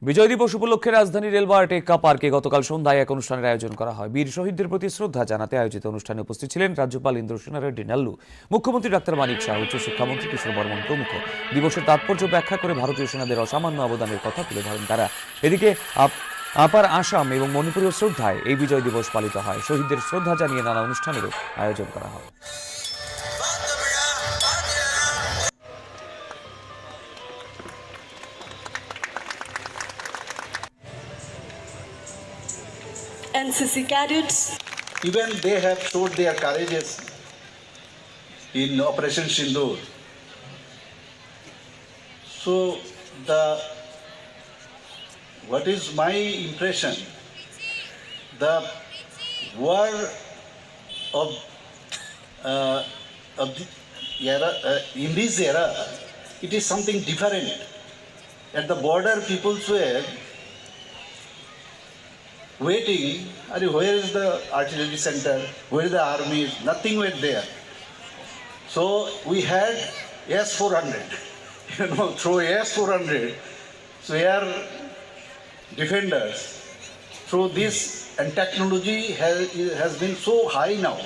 বিজয় দিবস উপলক্ষে রাজধানী রেলওয়ার টেক্কা পার্কে গতকাল সন্ধ্যায় এক অনুষ্ঠানের আয়োজন করা হয়। বীর শহীদদের প্রতি শ্রদ্ধা জানাতে আয়োজিত অনুষ্ঠানে উপস্থিত ছিলেন রাজ্যপাল ইন্দ্রসেনা রেড্ডি নাল্লু, মুখ্যমন্ত্রী ডাক্তার মানিক শাহ, উচ্চশিক্ষামন্ত্রী কিশোর বর্মন প্রমুখ। দিবসের তাৎপর্য ব্যাখ্যা করে ভারতীয় সেনাদের অসামান্য অবদানের কথা তুলে ধরেন তারা। এদিকে আপার আসাম এবং মণিপুরের শ্রদ্ধায় এই বিজয় দিবস পালিত হয়। শহীদদের শ্রদ্ধা জানিয়ে নানা অনুষ্ঠানেরও আয়োজন করা হয়। NCC cadets. Even they have showed their courageous in Operation Sindoor. So what is my impression? The war of the era, in this era, it is something different. At the border, people were waiting, where is the artillery center, where is the army, nothing was there. So we had S-400, through S-400, so air defenders. So this and technology has been so high now.